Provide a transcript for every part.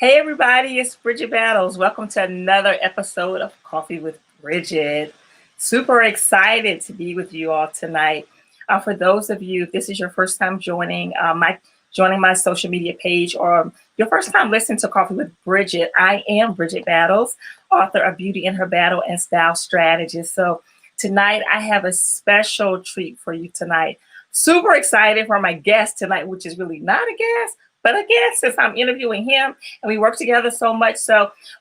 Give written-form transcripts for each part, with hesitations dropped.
Hey everybody, it's Bridget Battles. Welcome to another episode of Coffee with Bridget. Super excited to be with you all tonight. For those of you, if this is your first time joining my social media page or your first time listening to Coffee with Bridget, I am Bridget Battles, author of Beauty in Her Battle and Style Strategist. So tonight I have a special treat for you tonight. Super excited for my guest tonight, which is really not a guest, but I guess since I'm interviewing him and we work together so much.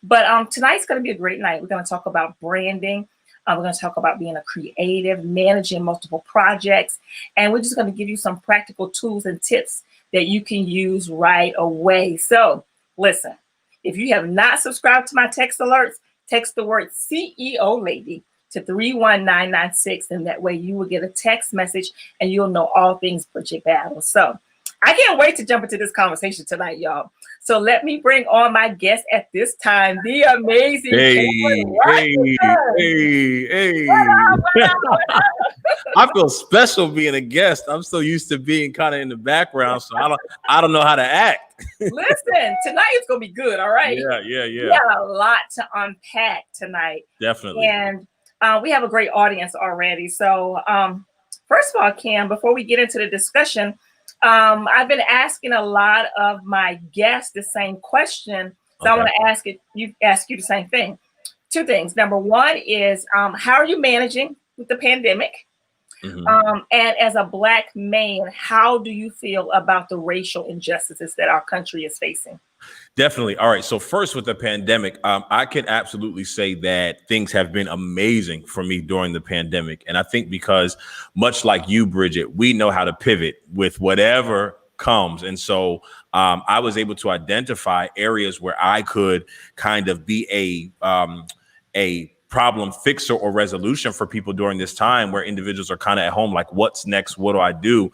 But tonight's going to be a great night. We're going to talk about branding. We're going to talk about being a creative, managing multiple projects. And we're just going to give you some practical tools and tips that you can use right away. So listen, if you have not subscribed to my text alerts, text the word CEO lady to 31996. And that way you will get a text message and you'll know all things Bridget Battles. So I can't wait to jump into this conversation tonight, y'all. So let me bring on my guest at this time, the amazing Hey. I feel special being a guest. I'm so used to being kind of in the background, so I don't know how to act. Listen, tonight is gonna be good, all right? Yeah. We got a lot to unpack tonight. Definitely. And we have a great audience already. So first of all, Cam, before we get into the discussion, I've been asking a lot of my guests the same question. So okay. I want to ask you the same thing. Two things. Number one is how are you managing with the pandemic? Mm-hmm. And as a Black man, how do you feel about the racial injustices that our country is facing? Definitely. All right. So first with the pandemic, I can absolutely say that things have been amazing for me during the pandemic. And I think because much like you, Bridget, we know how to pivot with whatever comes. And so I was able to identify areas where I could kind of be a problem fixer or resolution for people during this time where individuals are kind of at home, like, what's next? What do I do?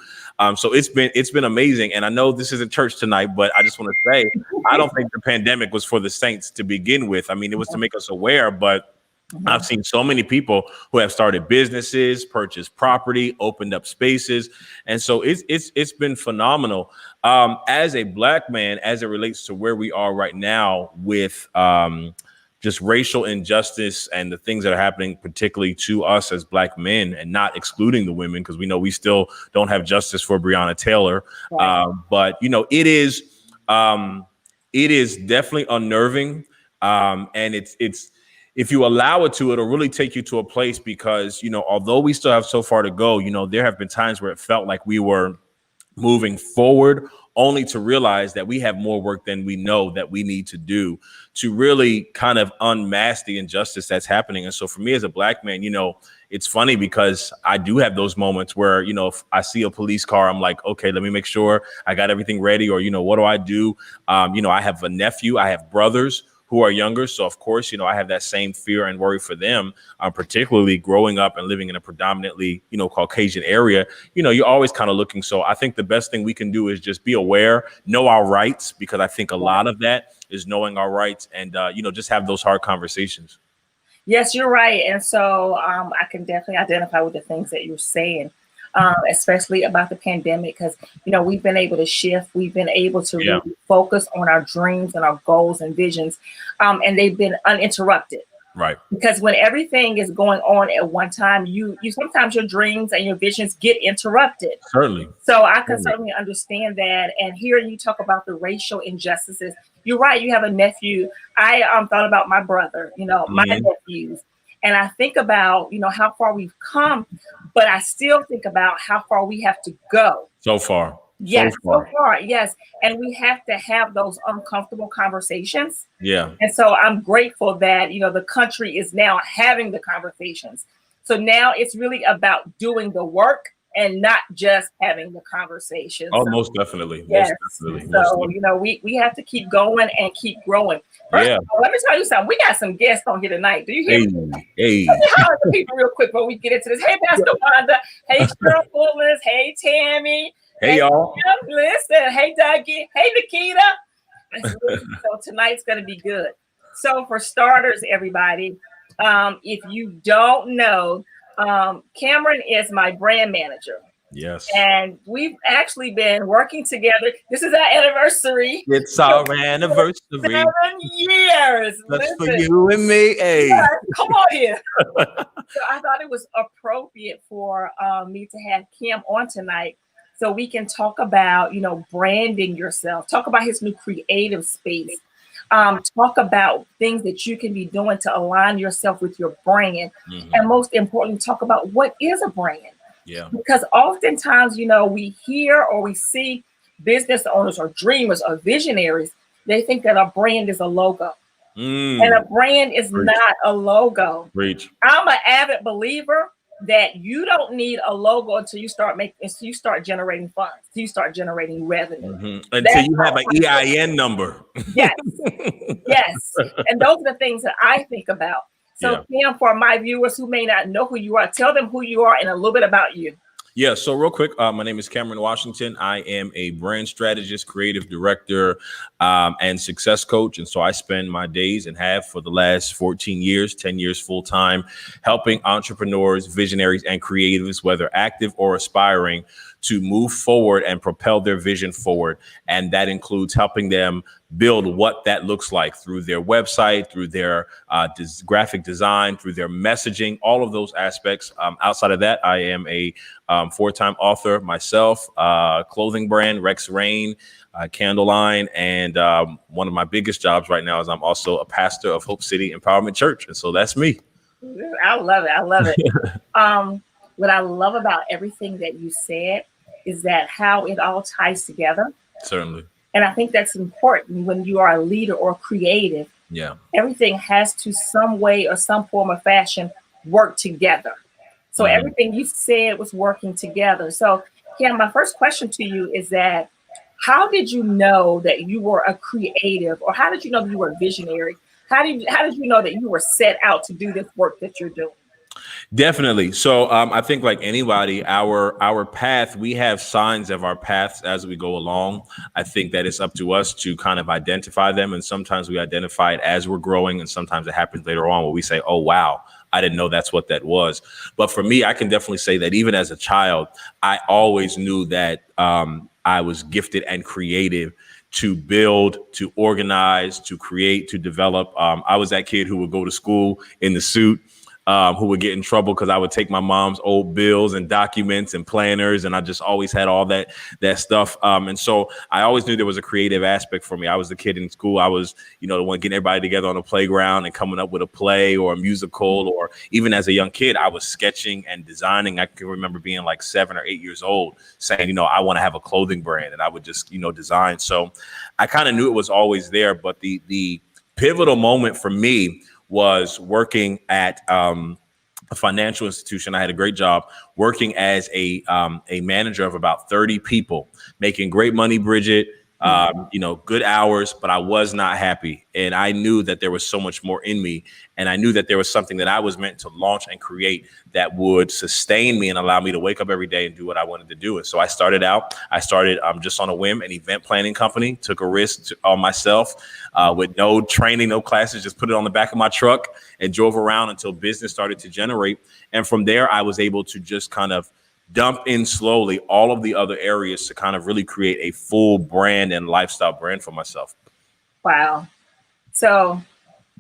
So it's been amazing. And I know this isn't church tonight, but I just want to say, I don't think the pandemic was for the saints to begin with. I mean, it was to make us aware, but I've seen so many people who have started businesses, purchased property, opened up spaces. And so it's been phenomenal. As a Black man, as it relates to where we are right now with just racial injustice and the things that are happening, particularly to us as Black men, and not excluding the women, because we know we still don't have justice for Breonna Taylor. Right. But, you know, it is definitely unnerving. And it's if you allow it to, it'll really take you to a place because, you know, although we still have so far to go, you know, there have been times where it felt like we were moving forward, only to realize that we have more work than we know that we need to do to really kind of unmask the injustice that's happening. And so for me as a Black man, you know, it's funny because I do have those moments where, you know, if I see a police car, I'm like, okay, let me make sure I got everything ready. Or, you know, what do I do? You know, I have a nephew, I have brothers who are younger. So, of course, you know, I have that same fear and worry for them, particularly growing up and living in a predominantly, you know, Caucasian area. You know, you're always kind of looking. So I think the best thing we can do is just be aware, know our rights, because I think a lot of that is knowing our rights and, you know, just have those hard conversations. Yes, you're right. And so I can definitely identify with the things that you're saying. Especially about the pandemic, because, you know, we've been able to shift. We've been able to really focus on our dreams and our goals and visions. And they've been uninterrupted. Right. Because when everything is going on at one time, you sometimes your dreams and your visions get interrupted. Certainly. So I can certainly understand that. And hearing you talk about the racial injustices, you're right. You have a nephew. I thought about my brother, you know, my nephews. And I think about, you know, how far we've come, but I still think about how far we have to go. So far. Yes, so far. Yes. And we have to have those uncomfortable conversations. Yeah. And so I'm grateful that, you know, the country is now having the conversations. So now it's really about doing the work and not just having the conversations. Oh, most definitely. Yes. Most definitely. So, you know, we have to keep going and keep growing. First of all, let me tell you something. We got some guests on here tonight. Do you hear me? Hey. Let me holler at the people real quick before we get into this. Hey, Pastor Wanda. Hey, Cheryl Fullers. Hey, Tammy. Hey, y'all. Tim. Listen. Hey, Dougie. Hey, Nikita. So tonight's going to be good. So for starters, everybody, if you don't know, Cameron is my brand manager. Yes. And we've actually been working together. This is our anniversary. It's our anniversary. 7 years. That's for Listen, you and me. Hey. yeah, come on here. So I thought it was appropriate for me to have Kim on tonight so we can talk about, branding yourself, talk about his new creative space, talk about things that you can be doing to align yourself with your brand. Mhm. And most importantly, talk about what is a brand. Yeah. Because oftentimes, we hear or we see business owners or dreamers or visionaries, they think that a brand is a logo. And a brand is Preach. not a logo. Preach. I'm an avid believer that you don't need a logo until you start generating funds, until you start generating revenue. Until you have an EIN number. Yes. Yes. And those are the things that I think about. So, Kim, for my viewers who may not know who you are, tell them who you are and a little bit about you. Yeah, so real quick, my name is Cameron Washington. I am a brand strategist, creative director, and success coach. And so I spend my days and have for the last 14 years, 10 years full time, helping entrepreneurs, visionaries, and creatives, whether active or aspiring, to move forward and propel their vision forward. And that includes helping them build what that looks like through their website, through their graphic design, through their messaging, all of those aspects. Outside of that, I am a 4-time author myself, clothing brand, Rex Rain, candle line. And one of my biggest jobs right now is I'm also a pastor of Hope City Empowerment Church. And so that's me. I love it. I love it. What I love about everything that you said is that how it all ties together. Certainly. And I think that's important when you are a leader or creative. Yeah. Everything has to some way or some form of fashion work together. So everything you said was working together. So, Kim, my first question to you is that how did you know that you were a creative, or how did you know that you were a visionary? How did you know that you were set out to do this work that you're doing? Definitely. So I think like anybody, our path, we have signs of our paths as we go along. I think that it's up to us to kind of identify them. And sometimes we identify it as we're growing. And sometimes it happens later on where we say, oh, wow, I didn't know that's what that was. But for me, I can definitely say that even as a child, I always knew that I was gifted and creative to build, to organize, to create, to develop. I was that kid who would go to school in the suit, who would get in trouble because I would take my mom's old bills and documents and planners, and I just always had all that stuff. And so I always knew there was a creative aspect for me. I was the kid in school. I was, the one getting everybody together on the playground and coming up with a play or a musical, or even as a young kid, I was sketching and designing. I can remember being like 7 or 8 years old saying, I want to have a clothing brand, and I would just, design. So I kind of knew it was always there. But the pivotal moment for me was working at a financial institution. I had a great job working as a manager of about 30 people, making great money, Bridgett, good hours, but I was not happy. And I knew that there was so much more in me. And I knew that there was something that I was meant to launch and create that would sustain me and allow me to wake up every day and do what I wanted to do. And so I started just on a whim, an event planning company, took a risk on myself with no training, no classes, just put it on the back of my truck and drove around until business started to generate. And from there, I was able to just kind of dump in slowly all of the other areas to kind of really create a full brand and lifestyle brand for myself. Wow. So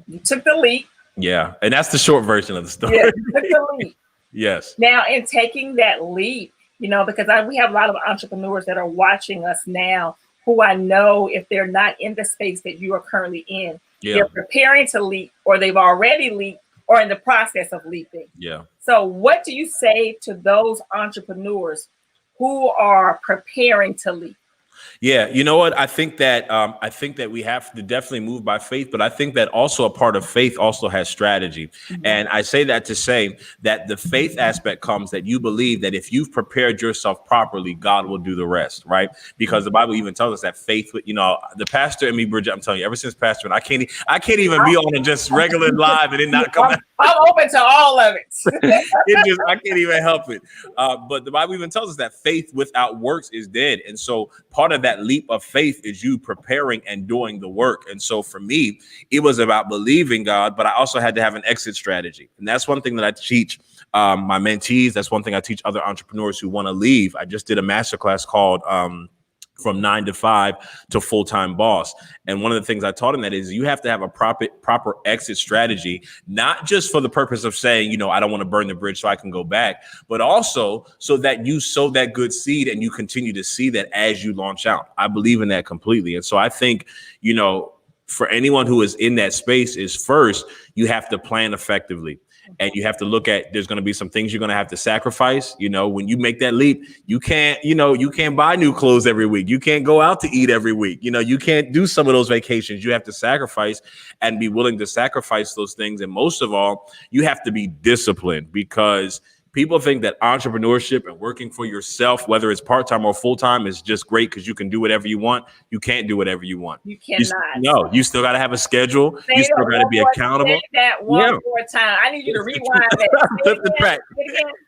you took the leap. Yeah. And that's the short version of the story. Yeah, you took the leap. Yes. Now, in taking that leap, because we have a lot of entrepreneurs that are watching us now who I know if they're not in the space that you are currently in, they're preparing to leap, or they've already leaped, or in the process of leaping. Yeah. So what do you say to those entrepreneurs who are preparing to leap? Yeah, you know what? I think that we have to definitely move by faith, but I think that also a part of faith also has strategy. Mm-hmm. And I say that to say that the faith aspect comes that you believe that if you've prepared yourself properly, God will do the rest, right? Because the Bible even tells us that faith, the pastor and me, Bridgett, I'm telling you, ever since pastoring, I can't even be on a just regular live and it not come out. I'm open to all of it. I can't even help it. But the Bible even tells us that faith without works is dead. And so part of that leap of faith is you preparing and doing the work. And so for me, it was about believing God, but I also had to have an exit strategy. And that's one thing that I teach my mentees. That's one thing I teach other entrepreneurs who want to leave. I just did a masterclass called From 9 to 5 to Full-Time Boss. And one of the things I taught him that is you have to have a proper exit strategy, not just for the purpose of saying, you know, I don't want to burn the bridge so I can go back, but also so that you sow that good seed and you continue to see that as you launch out. I believe in that completely. And so I think, you know, for anyone who is in that space is first, you have to plan effectively. And you have to look at, there's going to be some things you're going to have to sacrifice. You know, when you make that leap, you can't buy new clothes every week. You can't go out to eat every week. You know, you can't do some of those vacations. You have to sacrifice and be willing to sacrifice those things. And most of all, you have to be disciplined, because people think that entrepreneurship and working for yourself, whether it's part-time or full-time, is just great because you can do whatever you want. You can't do whatever you want. You cannot. No, you still got to have a schedule. You still got to be accountable. Say that one more time. I need you to rewind that.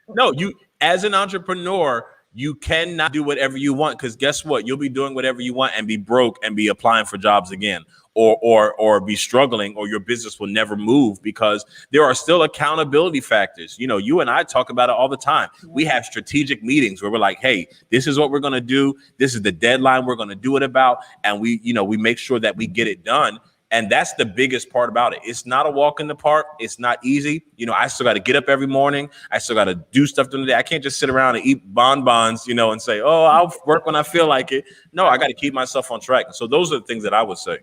No, you, as an entrepreneur, you cannot do whatever you want, because guess what? You'll be doing whatever you want and be broke and be applying for jobs again, or be struggling, or your business will never move, because there are still accountability factors. You know, you and I talk about it all the time. We have strategic meetings where we're like, hey, this is what we're going to do. This is the deadline we're going to do it about. And we make sure that we get it done. And that's the biggest part about it. It's not a walk in the park. It's not easy. You know, I still got to get up every morning. I still got to do stuff during the day. I can't just sit around and eat bonbons, you know, and say, oh, I'll work when I feel like it. No, I got to keep myself on track. So those are the things that I would say.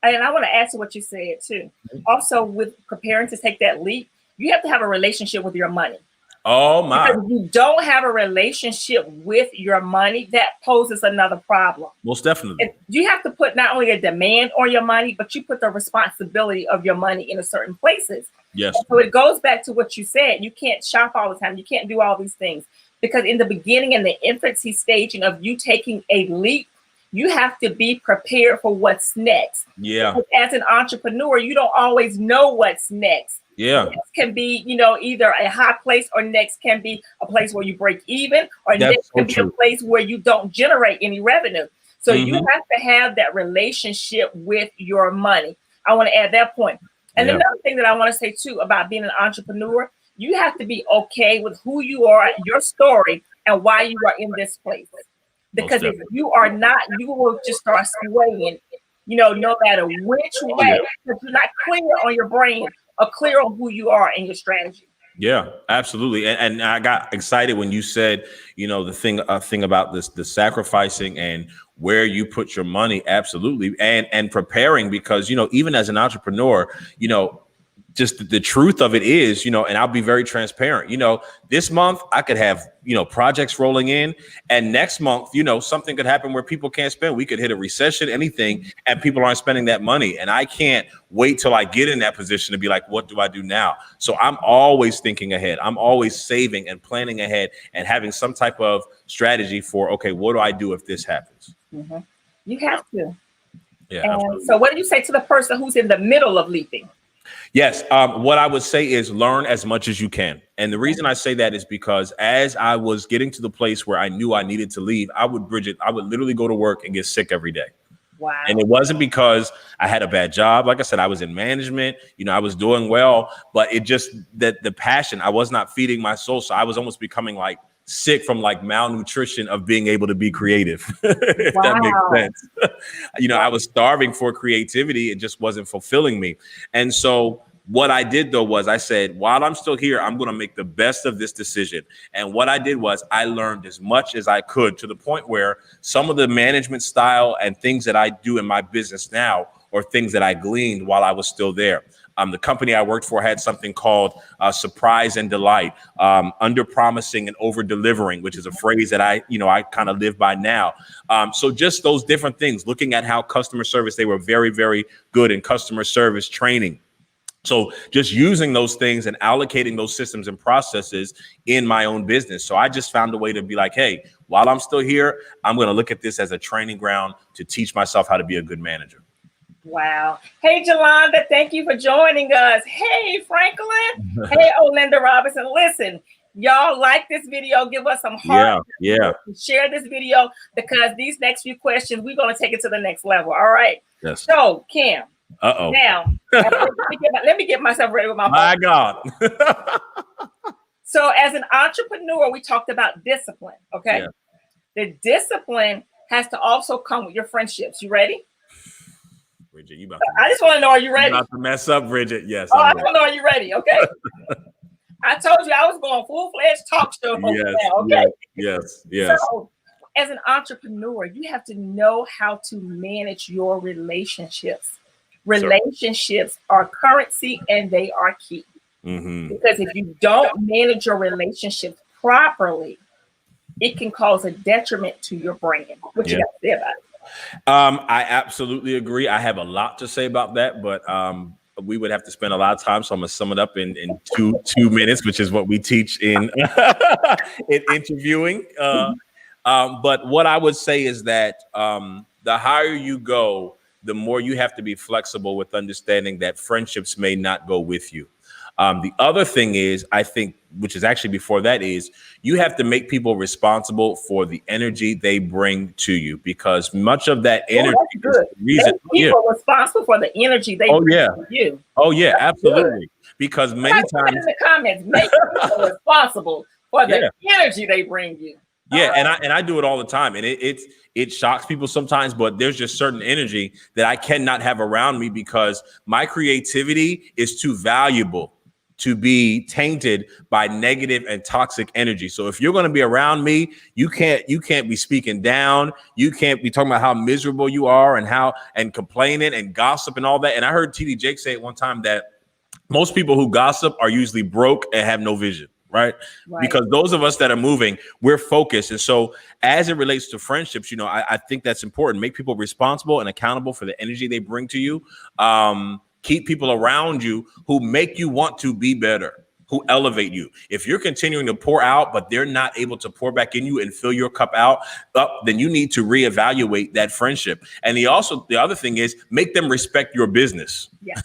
And I want to add to what you said too. Also, with preparing to take that leap, you have to have a relationship with your money. Oh my! Because if you don't have a relationship with your money, that poses another problem. Most definitely. You have to put not only a demand on your money, but you put the responsibility of your money in a certain places. Yes. So it goes back to what you said. You can't shop all the time. You can't do all these things, because in the beginning and the infancy staging of you taking a leap, you have to be prepared for what's next. Yeah. Because as an entrepreneur, you don't always know what's next. Yeah. Next can be, you know, either a high place, or next can be a place where you break even, or next can be a place where you don't generate any revenue. So you have to have that relationship with your money. I want to add that point. And another thing that I want to say too about being an entrepreneur, you have to be okay with who you are, your story, and why you are in this place. Because if you are not, you will just start swaying, you know, no matter which way, because you're not clear on your brain or clear on who you are and your strategy. Yeah, absolutely. And I got excited when you said, you know, the thing about this, the sacrificing and where you put your money. Absolutely. And preparing, because, you know, even as an entrepreneur, you know, just the truth of it is, you know, and I'll be very transparent, you know, this month I could have, you know, projects rolling in, and next month, you know, something could happen where people can't spend. We could hit a recession, anything, and people aren't spending that money. And I can't wait till I get in that position to be like, what do I do now? So I'm always thinking ahead. I'm always saving and planning ahead and having some type of strategy for, okay, what do I do if this happens? You have to. Yeah. So what do you say to the person who's in the middle of leaping? Yes. What I would say is learn as much as you can. And the reason I say that is because as I was getting to the place where I knew I needed to leave, Bridgett, I would literally go to work and get sick every day. Wow. And it wasn't because I had a bad job. Like I said, I was in management, you know, I was doing well, but it just that the passion, I was not feeding my soul. So I was almost becoming like sick from like malnutrition of being able to be creative, if that makes sense. You know, I was starving for creativity. It just wasn't fulfilling me. And so what I did, though, was I said, while I'm still here, I'm going to make the best of this decision. And what I did was I learned as much as I could, to the point where some of the management style and things that I do in my business now are things that I gleaned while I was still there. The company I worked for had something called surprise and delight, under promising and over delivering, which is a phrase that I kind of live by now. So just those different things, looking at how customer service, they were very, very good in customer service training. So just using those things and allocating those systems and processes in my own business. So I just found a way to be like, hey, while I'm still here, I'm going to look at this as a training ground to teach myself how to be a good manager. Wow. Hey, Jolanda, thank you for joining us. Hey, Franklin. Hey, Olinda Robinson. Listen, y'all like this video, give us some heart. Yeah. Share this video, because these next few questions, we're going to take it to the next level. All right. Yes. So, Kim. Uh-oh. Now, let me get myself ready with my God. So as an entrepreneur, we talked about discipline. Okay. Yeah. The discipline has to also come with your friendships. You ready? Bridgett, you I just want to know, are you ready? about to mess up, Bridgett. Yes. Oh, I want to know, are you ready? Okay. I told you I was going full-fledged talk show. Yes, now, okay. Yes. So as an entrepreneur, you have to know how to manage your relationships. Relationships are currency and they are key. Because if you don't manage your relationships properly, it can cause a detriment to your brand. What you got to say about it? I absolutely agree. I have a lot to say about that, but we would have to spend a lot of time. So I'm gonna sum it up in two minutes, which is what we teach in in interviewing. But what I would say is that the higher you go, the more you have to be flexible with understanding that friendships may not go with you. The other thing is, I think, which is actually before that, is you have to make people responsible for the energy they bring to you, because much of that energy is the reason people responsible for the energy they bring to you. Oh yeah, absolutely. Because many times in the comments, make people responsible for the energy they bring you. Yeah, and I do it all the time, and it shocks people sometimes, but there's just certain energy that I cannot have around me because my creativity is too valuable to be tainted by negative and toxic energy. So if you're going to be around me, you can't be speaking down. You can't be talking about how miserable you are and complaining and gossip and all that. And I heard TD Jake say at one time that most people who gossip are usually broke and have no vision. Right. Because those of us that are moving, we're focused. And so as it relates to friendships, I think that's important. Make people responsible and accountable for the energy they bring to you. Keep people around you who make you want to be better, who elevate you. If you're continuing to pour out, but they're not able to pour back in you and fill your cup up, then you need to reevaluate that friendship. And the other thing is make them respect your business. Yeah.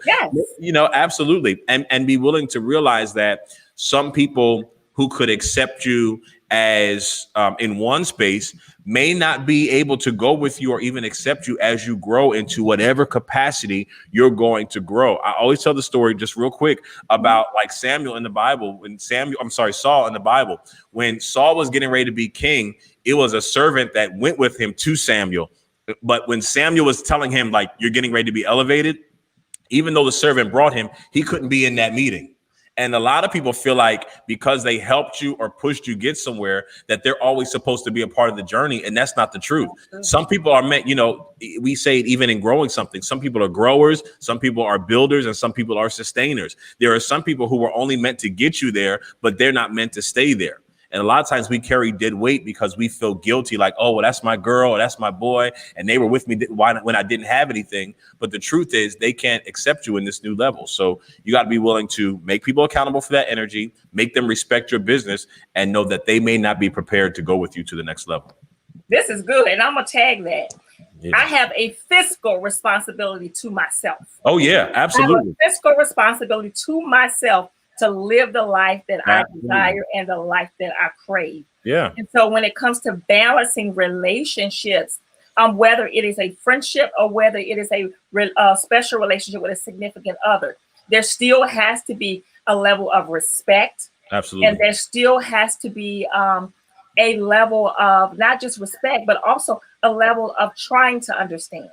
Yes. Absolutely. And be willing to realize that some people who could accept you as in one space may not be able to go with you or even accept you as you grow into whatever capacity you're going to grow. I always tell the story just real quick about like Saul in the Bible. When Saul was getting ready to be king, it was a servant that went with him to Samuel. But when Samuel was telling him, like, you're getting ready to be elevated, even though the servant brought him, he couldn't be in that meeting. And a lot of people feel like because they helped you or pushed you get somewhere, that they're always supposed to be a part of the journey. And that's not the truth. Some people are meant, we say it even in growing something. Some people are growers, some people are builders, and some people are sustainers. There are some people who were only meant to get you there, but they're not meant to stay there. And a lot of times we carry dead weight because we feel guilty, like, oh, well, that's my girl or that's my boy, and they were with me when I didn't have anything. But the truth is they can't accept you in this new level. So you got to be willing to make people accountable for that energy, make them respect your business, and know that they may not be prepared to go with you to the next level. This is good. And I'm going to tag that. Yeah. I have a fiscal responsibility to myself. Oh, yeah, absolutely. I have a fiscal responsibility to myself to live the life that I desire and the life that I crave. Yeah. And so when it comes to balancing relationships, whether it is a friendship or whether it is a special relationship with a significant other, there still has to be a level of respect. Absolutely. And there still has to be a level of not just respect, but also a level of trying to understand.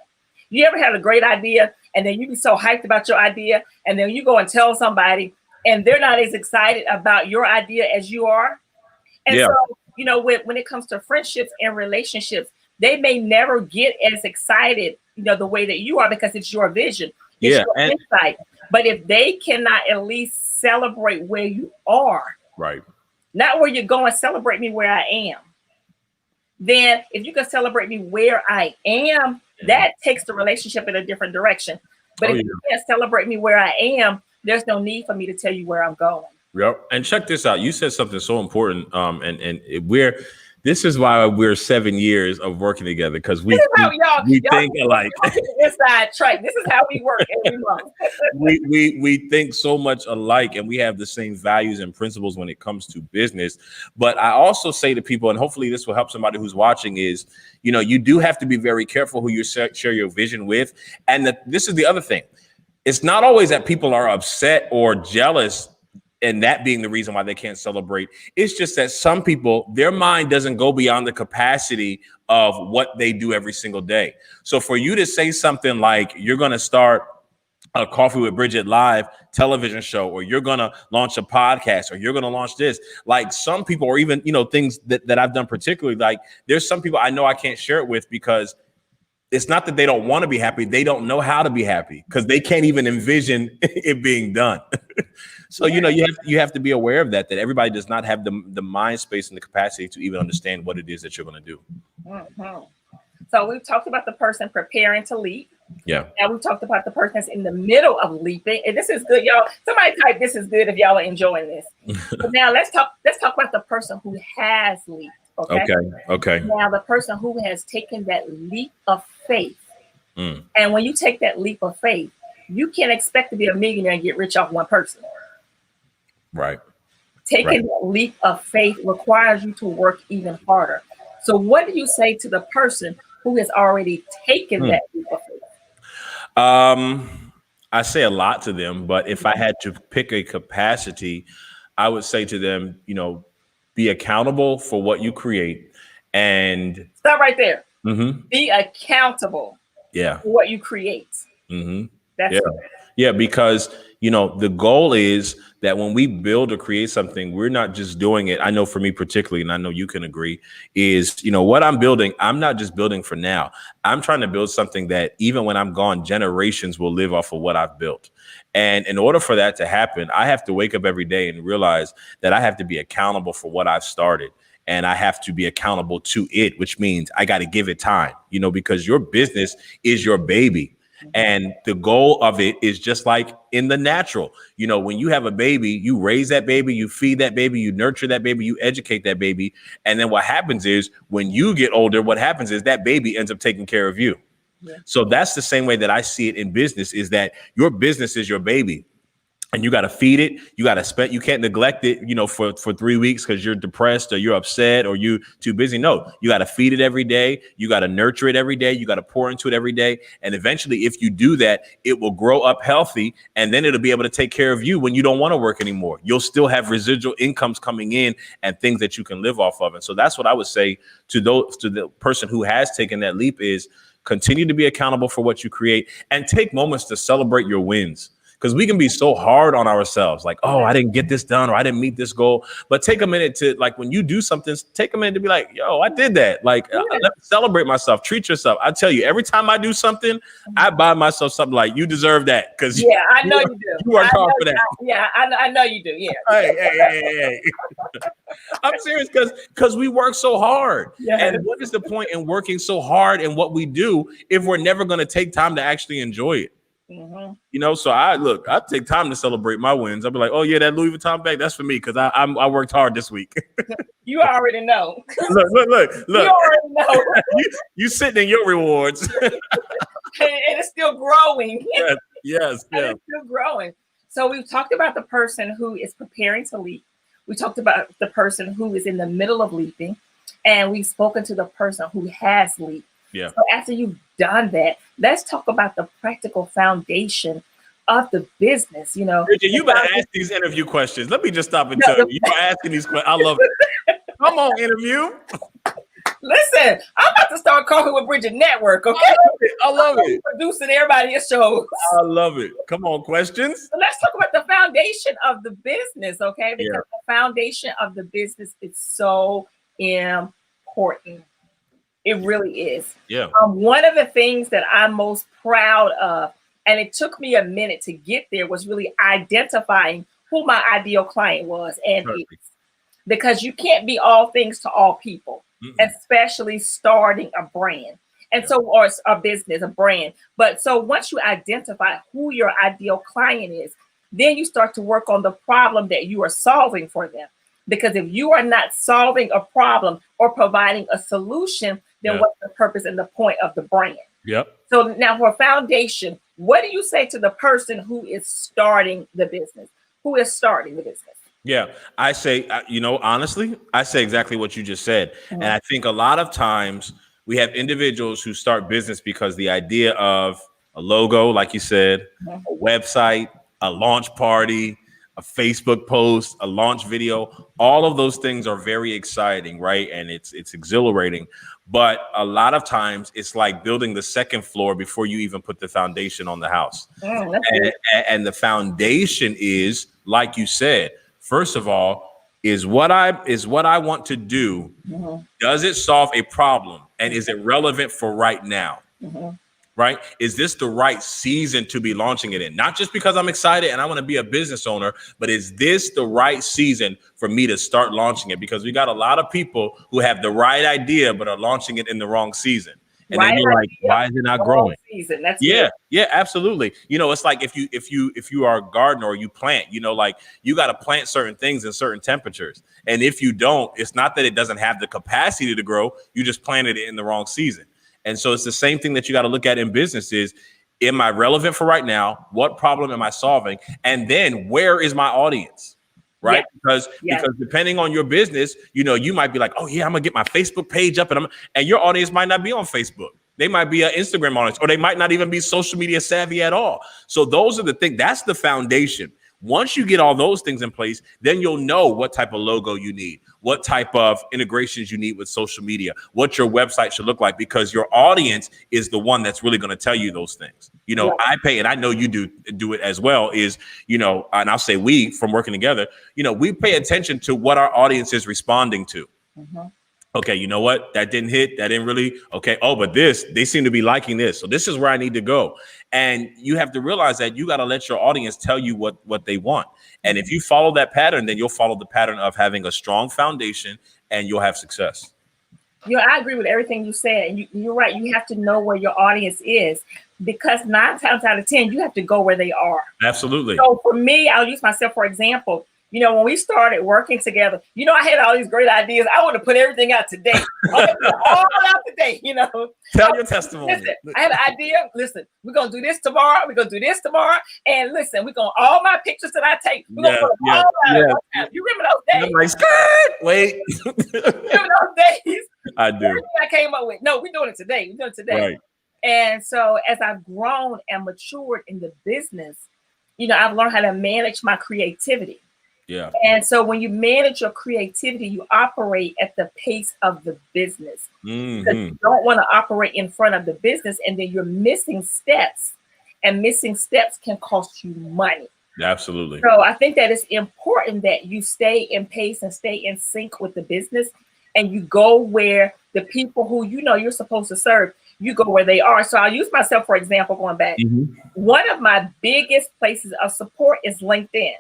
You ever had a great idea and then you be so hyped about your idea and then you go and tell somebody and they're not as excited about your idea as you are. And so, when it comes to friendships and relationships, they may never get as excited, the way that you are because it's your vision, it's your insight. But if they cannot at least celebrate where you are, right, not where you're going, celebrate me where I am. Then if you can celebrate me where I am, that takes the relationship in a different direction. But if you can't celebrate me where I am, there's no need for me to tell you where I'm going. Yep. And check this out. You said something so important. This is why we're 7 years of working together, because we think alike. Inside track. This is how we work every month. we think so much alike, and we have the same values and principles when it comes to business. But I also say to people, and hopefully this will help somebody who's watching, is you do have to be very careful who you share your vision with. And this is the other thing. It's not always that people are upset or jealous and that being the reason why they can't celebrate. It's just that some people, their mind doesn't go beyond the capacity of what they do every single day. So for you to say something like you're going to start a Coffee with Bridgett live television show, or you're going to launch a podcast, or you're going to launch this, like some people, or even, things that I've done particularly, like there's some people I know I can't share it with because it's not that they don't want to be happy. They don't know how to be happy because they can't even envision it being done. So, you have to be aware of that everybody does not have the mind space and the capacity to even understand what it is that you're going to do. Mm-hmm. So we've talked about the person preparing to leap. Yeah. Now we've talked about the person that's in the middle of leaping. And this is good, y'all. Somebody type this is good if y'all are enjoying this. But now let's talk about the person who has leaped. Okay. Now the person who has taken that leap of faith. And when you take that leap of faith, you can't expect to be a millionaire and get rich off one person. Right. Taking that leap of faith requires you to work even harder. So what do you say to the person who has already taken that leap of faith? I say a lot to them, but if I had to pick a capacity, I would say to them, be accountable for what you create and stop right there. Mm-hmm. Be accountable for what you create. Mm-hmm. That's Yeah, because the goal is that when we build or create something, we're not just doing it. I know for me particularly, and I know you can agree, is what I'm building, I'm not just building for now. I'm trying to build something that even when I'm gone, generations will live off of what I've built. And in order for that to happen, I have to wake up every day and realize that I have to be accountable for what I've started. And I have to be accountable to it, which means I got to give it time, because your business is your baby. And the goal of it is just like in the natural, when you have a baby, you raise that baby, you feed that baby, you nurture that baby, you educate that baby. And then what happens is when you get older, what happens is that baby ends up taking care of you. Yeah. So that's the same way that I see it in business, is that your business is your baby. And you got to feed it. You got to spend. You can't neglect it, for 3 weeks because you're depressed or you're upset or you too busy. No, you got to feed it every day. You got to nurture it every day. You got to pour into it every day. And eventually, if you do that, it will grow up healthy, and then it'll be able to take care of you when you don't want to work anymore. You'll still have residual incomes coming in and things that you can live off of. And so that's what I would say to the person who has taken that leap is continue to be accountable for what you create and take moments to celebrate your wins. Because we can be so hard on ourselves, like, oh, I didn't get this done or I didn't meet this goal. But take a minute to, like, when you do something, take a minute to be like, yo, I did that. Like, let me celebrate myself. Treat yourself. I tell you, every time I do something, I buy myself something like, you deserve that. Because I know you do. You work hard for that. I know you do. Yeah. Hey. I'm serious because we work so hard. Yes. And what is the point in working so hard in what we do if we're never going to take time to actually enjoy it? Mm-hmm. So I take time to celebrate my wins. I'll be like, oh yeah, that Louis Vuitton bag, that's for me because I worked hard this week. You already know. Look. You already know. you sitting in your rewards. And it's still growing. Yes. It's still growing. So we've talked about the person who is preparing to leap. We talked about the person who is in the middle of leaping, and we've spoken to the person who has leaped. Yeah. So after you've done that, let's talk about the practical foundation of the business. Bridgett, you better ask these interview questions. Let me just stop and tell you. You're asking these questions. I love it. Come on, interview. Listen, I'm about to start Coffee with Bridgett Network, okay? I love it. Producing everybody's shows. I love it. Come on, questions. So let's talk about the foundation of the business, okay? Because the foundation of the business is so important. It really is. Yeah. One of the things that I'm most proud of, and it took me a minute to get there, was really identifying who my ideal client was and is. Because you can't be all things to all people, especially starting a brand. And so, or a business, a brand. But so once you identify who your ideal client is, then you start to work on the problem that you are solving for them. Because if you are not solving a problem or providing a solution, then what's the purpose and the point of the brand? Yep. So now for foundation, what do you say to the person who is starting the business? Who is starting the business? Yeah, I say, honestly, I say exactly what you just said. And I think a lot of times we have individuals who start business because the idea of a logo, like you said, a website, a launch party, a Facebook post, a launch video. All of those things are very exciting, right? And it's exhilarating. But a lot of times it's like building the second floor before you even put the foundation on the house. And the foundation is, like you said, first of all, is what I want to do. Does it solve a problem? And is it relevant for right now? Right? Is this the right season to be launching it in? Not just because I'm excited and I want to be a business owner, but is this the right season for me to start launching it? Because we got a lot of people who have the right idea, but are launching it in the wrong season. And then you're like, why is it not growing? Season. That's yeah, absolutely. It's like if you are a gardener or you plant, like you got to plant certain things in certain temperatures. And if you don't, it's not that it doesn't have the capacity to grow. You just planted it in the wrong season. And so it's the same thing that you got to look at in business is, am I relevant for right now? What problem am I solving? And then where is my audience? Right. Because depending on your business, you might be like, oh yeah, I'm gonna get my Facebook page up and your audience might not be on Facebook. They might be an Instagram audience, or they might not even be social media savvy at all. So those are the things. That's the foundation. Once you get all those things in place, then you'll know what type of logo you need, what type of integrations you need with social media, what your website should look like, because your audience is the one that's really going to tell you those things. I pay, and I know you do it as well, is, and I'll say we, from working together, we pay attention to what our audience is responding to. Okay, you know what? That didn't hit. That didn't really. Okay. Oh, but they seem to be liking this. So this is where I need to go. And you have to realize that you got to let your audience tell you what they want. And if you follow that pattern, then you'll follow the pattern of having a strong foundation and you'll have success. I agree with everything you said. And you're right. You have to know where your audience is, because 9 times out of 10, you have to go where they are. Absolutely. So for me, I'll use myself for example. When we started working together, I had all these great ideas. I want to put everything out today. I want to put it all out today, Tell your testimony. Listen, I had an idea. Listen, we're going to do this tomorrow. We're going to do this tomorrow. And listen, we're going to, all my pictures that I take, we're going to put them all out at one time. You remember those days? I'm like, skirt. Wait. Remember those days? I do. Everything I came up with. No, we're doing it today. We're doing it today. Right. And so as I've grown and matured in the business, I've learned how to manage my creativity. Yeah. And so when you manage your creativity, you operate at the pace of the business. Because you don't want to operate in front of the business, and then you're missing steps, and missing steps can cost you money. Absolutely. So I think that it's important that you stay in pace and stay in sync with the business, and you go where the people who you're supposed to serve, you go where they are. So I'll use myself, for example, going back. One of my biggest places of support is LinkedIn.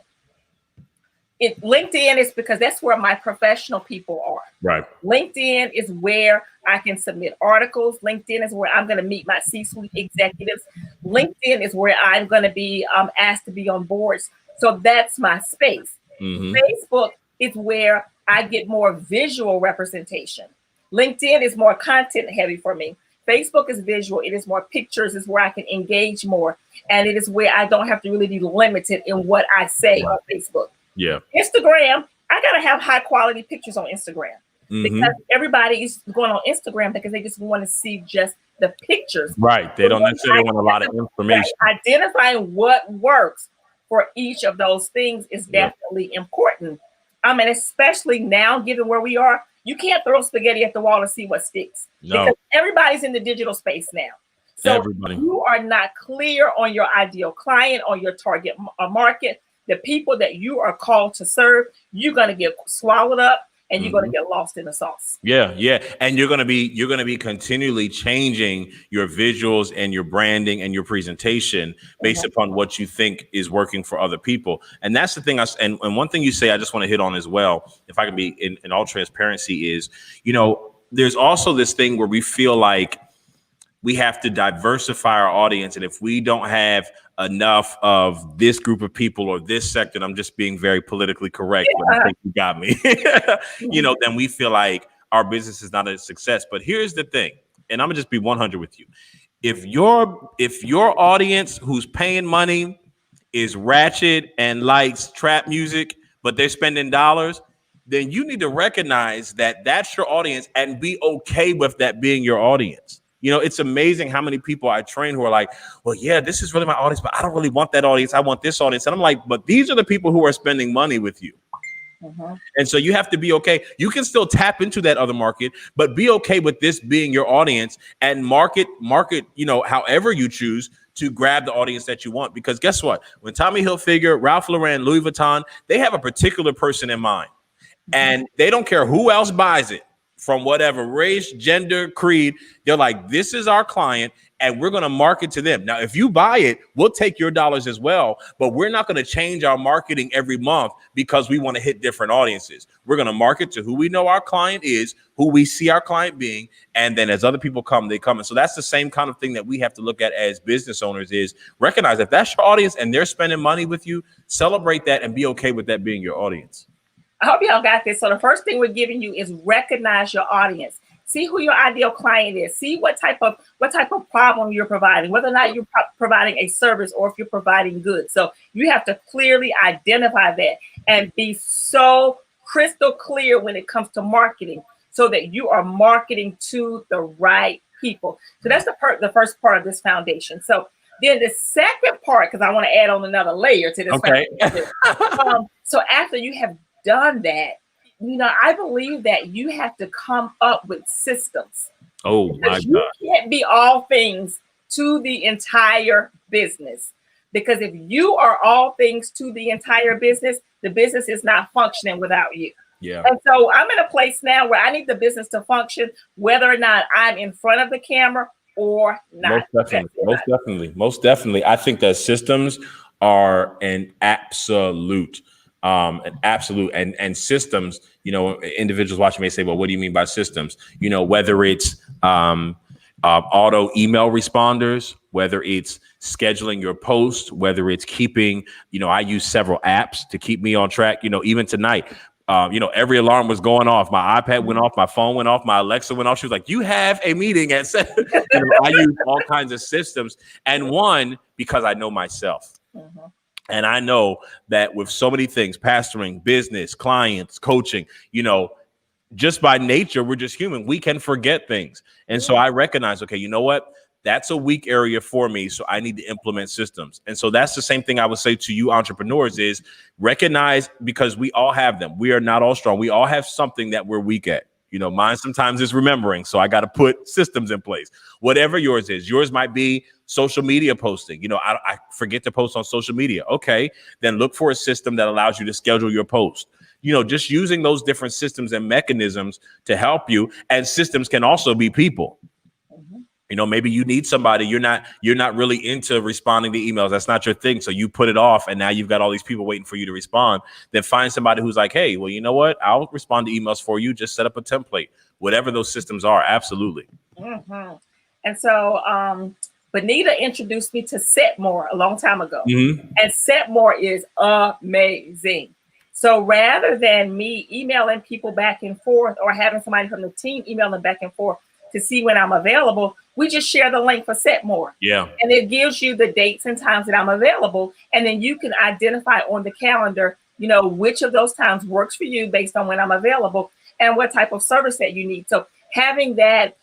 LinkedIn is because that's where my professional people are. Right. LinkedIn is where I can submit articles. LinkedIn is where I'm going to meet my C-suite executives. LinkedIn is where I'm going to be asked to be on boards. So that's my space. Facebook is where I get more visual representation. LinkedIn is more content heavy for me. Facebook is visual. It is more pictures. It's where I can engage more. And it is where I don't have to really be limited in what I say on Facebook. Yeah. Instagram, I got to have high quality pictures on Instagram because everybody is going on Instagram because they just want to see just the pictures. Right. They don't necessarily want a lot of information. Identifying what works for each of those things is definitely important. And especially now, given where we are, you can't throw spaghetti at the wall and see what sticks. No. Because everybody's in the digital space now. So everybody. You are not clear on your ideal client, on your target market. The people that you are called to serve, you're going to get swallowed up and you're going to get lost in the sauce. Yeah. And you're going to be continually changing your visuals and your branding and your presentation based upon what you think is working for other people. And that's the thing. And one thing you say, I just want to hit on as well, if I can be in all transparency, is, there's also this thing where we feel like we have to diversify our audience. And if we don't have enough of this group of people or this sector, and I'm just being very politically correct, but I think you got me, then we feel like our business is not a success. But here's the thing, and I'm gonna just be 100 with you. If your audience who's paying money is ratchet and likes trap music, but they're spending dollars, then you need to recognize that that's your audience and be okay with that being your audience. You know, it's amazing how many people I train who are like, well, yeah, this is really my audience, but I don't really want that audience. I want this audience. And I'm like, but these are the people who are spending money with you. And so you have to be okay. You can still tap into that other market, but be okay with this being your audience and market, you know, however you choose to grab the audience that you want. Because guess what? When Tommy Hilfiger, Ralph Lauren, Louis Vuitton, they have a particular person in mind, and they don't care who else buys it from whatever race, gender, creed. They're like, this is our client, and we're going to market to them. Now, if you buy it, we'll take your dollars as well, but we're not going to change our marketing every month because we want to hit different audiences. We're going to market to who we know our client is, who we see our client being, and then as other people come, they come. And so that's the same kind of thing that we have to look at as business owners, is recognize if that's your audience and they're spending money with you, celebrate that and be okay with that being your audience. I hope y'all got this. So the first thing we're giving you is recognize your audience. See who your ideal client is. See what type of problem you're providing, whether or not you're providing a service or if you're providing goods. So you have to clearly identify that and be so crystal clear when it comes to marketing, so that you are marketing to the right people. So that's the first part of this foundation. So then the second part, because I want to add on another layer to this. Okay. So after you have done that, you know, I believe that you have to come up with systems. Oh my God. You can't be all things to the entire business, because if you are all things to the entire business, the business is not functioning without you. Yeah. And so I'm in a place now where I need the business to function, whether or not I'm in front of the camera or not. Most definitely. I think that systems are an absolute. And systems, you know, individuals watching may say, well, what do you mean by systems? You know, whether it's auto email responders, whether it's scheduling your post, whether it's keeping, you know, I use several apps to keep me on track. You know, even tonight, you know, every alarm was going off. My iPad went off, my phone went off, my Alexa went off. She was like, you have a meeting at 7. You know, I use all kinds of systems. And one, because I know myself. And I know that with so many things, pastoring, business, clients, coaching, you know, just by nature, we're just human. We can forget things. And so I recognize, okay, you know what? That's a weak area for me. So I need to implement systems. And so that's the same thing I would say to you entrepreneurs is recognize, because we all have them. We are not all strong. We all have something that we're weak at. You know, mine sometimes is remembering. So I got to put systems in place. Whatever yours is. Yours might be social media posting. You know, I forget to post on social media. Okay, then look for a system that allows you to schedule your post. You know, just using those different systems and mechanisms to help you. And systems can also be people. You know, maybe you need somebody. You're not really into responding to emails. That's not your thing. So you put it off, and now you've got all these people waiting for you to respond. Then find somebody who's like, hey, well, you know what? I'll respond to emails for you. Just set up a template, whatever those systems are. Absolutely. And so Benita introduced me to Setmore a long time ago. And Setmore is amazing. So rather than me emailing people back and forth or having somebody from the team emailing back and forth to see when I'm available, we just share the link for Setmore. Yeah. And it gives you the dates and times that I'm available. And then you can identify on the calendar, you know, which of those times works for you based on when I'm available and what type of service that you need. So having that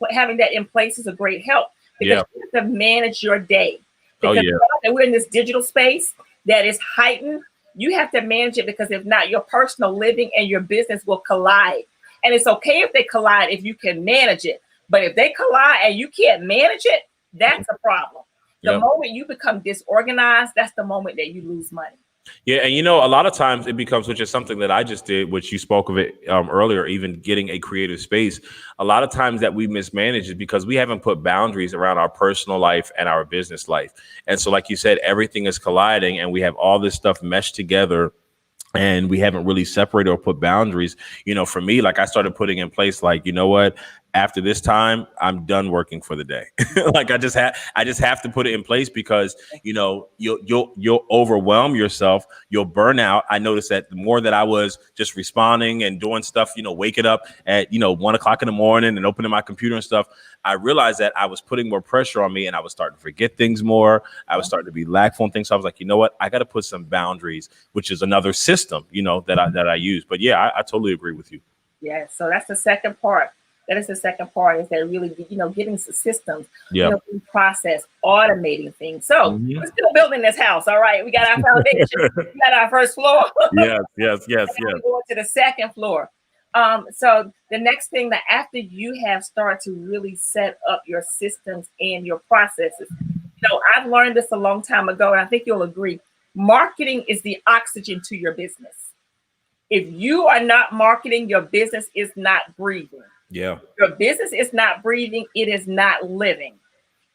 in place is a great help, because you have to manage your day. Because we're in this digital space that is heightened. You have to manage it, because if not, your personal living and your business will collide. And it's okay if they collide if you can manage it. But if they collide and you can't manage it, that's a problem. The moment you become disorganized, that's the moment that you lose money. Yeah. And, you know, a lot of times it becomes, which is something that I just did, which you spoke of it earlier, even getting a creative space. A lot of times that we mismanage is because we haven't put boundaries around our personal life and our business life. And so, like you said, everything is colliding and we have all this stuff meshed together. And we haven't really separated or put boundaries. You know, for me, like I started putting in place, like, you know what, after this time, I'm done working for the day. Like I just have to put it in place, because, you know, you'll overwhelm yourself. You'll burn out. I noticed that the more that I was just responding and doing stuff, you know, waking up at, 1 o'clock in the morning and opening my computer and stuff, I realized that I was putting more pressure on me and I was starting to forget things more. I was starting to be laxful on things. So I was like, you know what, I got to put some boundaries, which is another system, that I use. But yeah, I totally agree with you. Yeah. So that's the second part That is the second part, is that really, getting systems, Yeah. process, automating things. So Mhm. we're still building this house. All right. We got our foundation. We got our first floor. Yes, yes, And yes, now yes. we go to the second floor. So the next thing, that after you have started to really set up your systems and your processes, I've learned this a long time ago, and I think you'll agree. Marketing is the oxygen to your business. If you are not marketing, your business is not breathing. Yeah. Your business is not breathing, it is not living.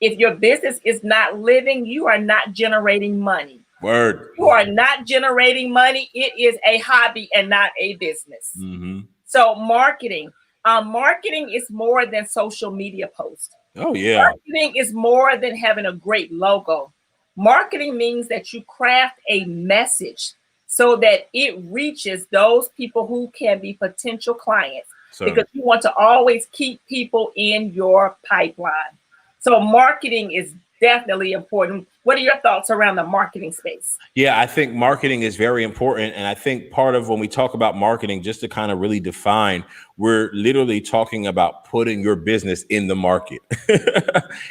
If your business is not living, you are not generating money. Word. You are not generating money. It is a hobby and not a business. Mm-hmm. So marketing is more than social media posts. Oh, yeah. Marketing is more than having a great logo. Marketing means that you craft a message so that it reaches those people who can be potential clients, because you want to always keep people in your pipeline. So marketing is definitely important. What are your thoughts around the marketing space? Yeah, I think marketing is very important. And I think part of when we talk about marketing, just to kind of really define, we're literally talking about putting your business in the market,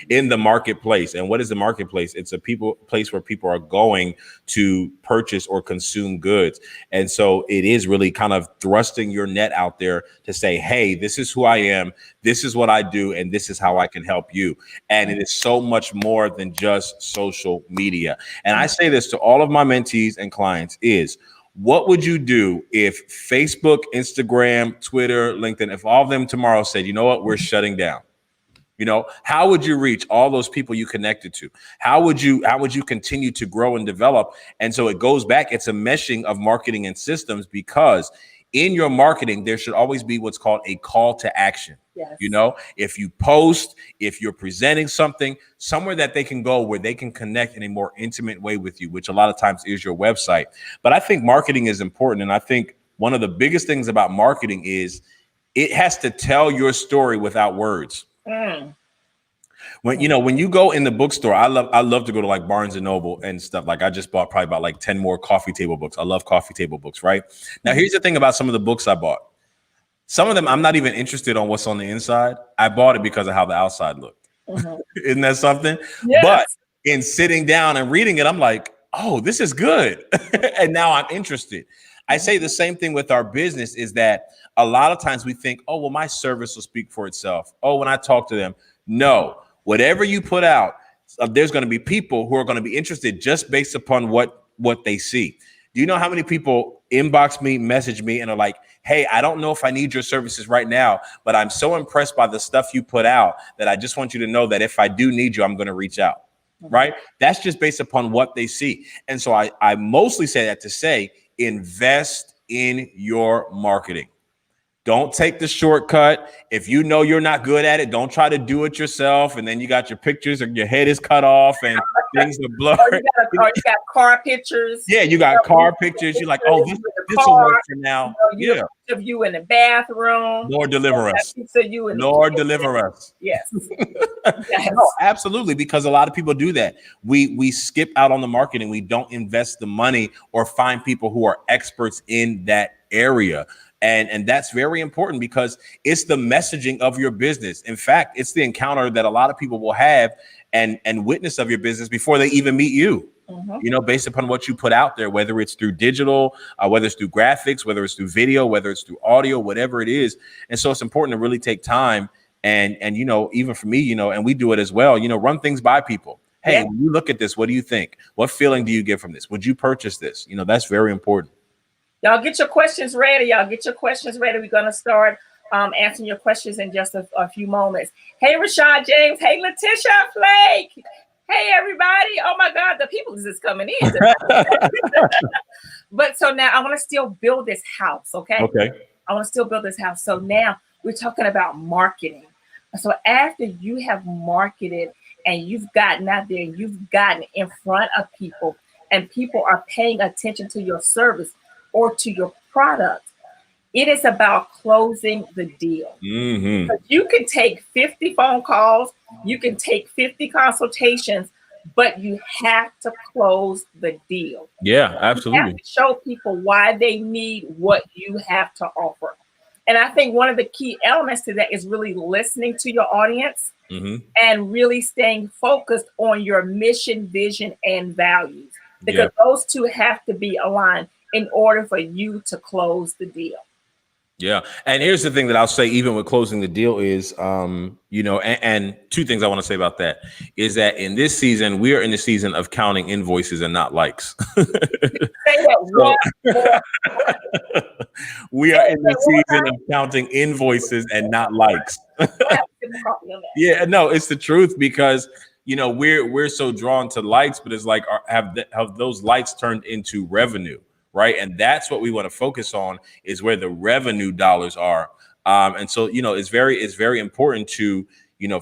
in the marketplace. And what is the marketplace? It's a place where people are going to purchase or consume goods. And so it is really kind of thrusting your net out there to say, hey, this is who I am, this is what I do, and this is how I can help you. And it is so much more than just social media. And I say this to all of my mentees and clients is, what would you do if Facebook, Instagram, Twitter, LinkedIn, if all of them tomorrow said, you know what, we're shutting down? How would you reach all those people you connected to? How would you continue to grow and develop? And so it goes back, it's a meshing of marketing and systems, because in your marketing, there should always be what's called a call to action. Yes. If you post, if you're presenting something, somewhere that they can go where they can connect in a more intimate way with you, which a lot of times is your website. But I think marketing is important. And I think one of the biggest things about marketing is it has to tell your story without words. When you go in the bookstore, I love to go to like Barnes and Noble and stuff. Like I just bought probably about like 10 more coffee table books. I love coffee table books, right? Now, here's the thing about some of the books I bought. Some of them I'm not even interested on what's on the inside. I bought it because of how the outside looked. Isn't that something? Yes. But in sitting down and reading it, I'm like, oh, this is good. And now I'm interested. I say the same thing with our business, is that a lot of times we think, oh, well, my service will speak for itself. Oh, when I talk to them. No, whatever you put out, there's going to be people who are going to be interested just based upon what they see. Do you know how many people inbox me, message me, and are like, hey, I don't know if I need your services right now, but I'm so impressed by the stuff you put out that I just want you to know that if I do need you, I'm going to reach out. Right? That's just based upon what they see. And so I mostly say that to say, invest in your marketing. Don't take the shortcut. If you know you're not good at it, don't try to do it yourself. And then you got your pictures and your head is cut off and things are blurred. You got car pictures. Yeah, you got car pictures. You're like, oh, this will work for now. Yeah. Of you in the bathroom. Lord deliver us. Lord deliver us. Yes. Yes. No, absolutely. Because a lot of people do that. We skip out on the marketing. We don't invest the money or find people who are experts in that area. And that's very important, because it's the messaging of your business. In fact, it's the encounter that a lot of people will have and witness of your business before they even meet you. Based upon what you put out there, whether it's through digital, whether it's through graphics, whether it's through video, whether it's through audio, whatever it is. And so it's important to really take time and even for me, and we do it as well, run things by people. Hey, when you look at this, what do you think? What feeling do you get from this? Would you purchase this? That's very important. Y'all get your questions ready. We're going to start answering your questions in just a few moments. Hey, Rashad James. Hey, Letitia Flake. Hey, everybody. Oh, my God. The people is just coming in. But so now I want to still build this house, okay? Okay. I want to still build this house. So now we're talking about marketing. So after you have marketed and you've gotten out there, you've gotten in front of people, and people are paying attention to your service or to your product, it is about closing the deal. You can take 50 phone calls, you can take 50 consultations, but you have to close the deal. Yeah, absolutely. You have to show people why they need what you have to offer. And I think one of the key elements to that is really listening to your audience and really staying focused on your mission, vision, and values, because those two have to be aligned in order for you to close the deal. Yeah. And here's the thing that I'll say, even with closing the deal is, and two things I want to say about that is that in this season, we are in the season of counting invoices and not likes. We are in the season of counting invoices and not likes. Yeah, no, it's the truth, because we're so drawn to likes, but it's like, have those likes turned into revenue? Right. And that's what we want to focus on, is where the revenue dollars are. And so, it's very important to,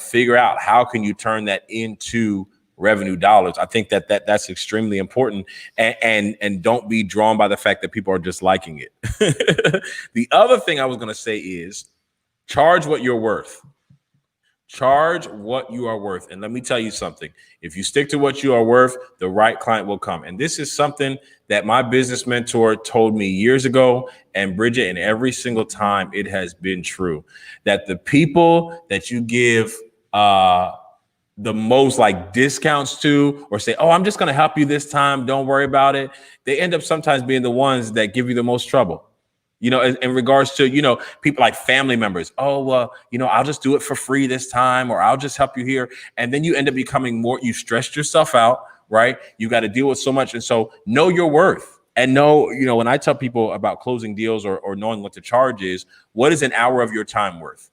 figure out how can you turn that into revenue dollars. I think that's extremely important, and don't be drawn by the fact that people are just liking it. The other thing I was going to say is charge what you're worth. Charge what you are worth. And let me tell you something. If you stick to what you are worth, the right client will come. And this is something that my business mentor told me years ago, and Bridgett, and every single time it has been true, that the people that you give the most like discounts to, or say, oh, I'm just going to help you this time, don't worry about it, they end up sometimes being the ones that give you the most trouble. In regards to, people like family members. Oh, I'll just do it for free this time, or I'll just help you here. And then you end up becoming you stressed yourself out, right? You got to deal with so much. And so know your worth, and know, when I tell people about closing deals or knowing what the charge is, what is an hour of your time worth?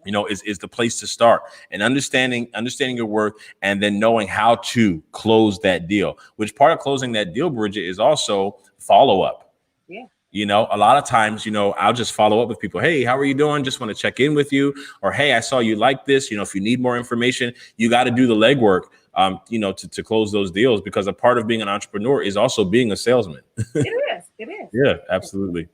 Is the place to start, and understanding your worth, and then knowing how to close that deal, which part of closing that deal, Bridgett, is also follow up. Yeah. A lot of times, I'll just follow up with people. Hey, how are you doing? Just want to check in with you. Or, hey, I saw you like this. If you need more information, you got to do the legwork, to close those deals, because a part of being an entrepreneur is also being a salesman. It is. Yeah, absolutely.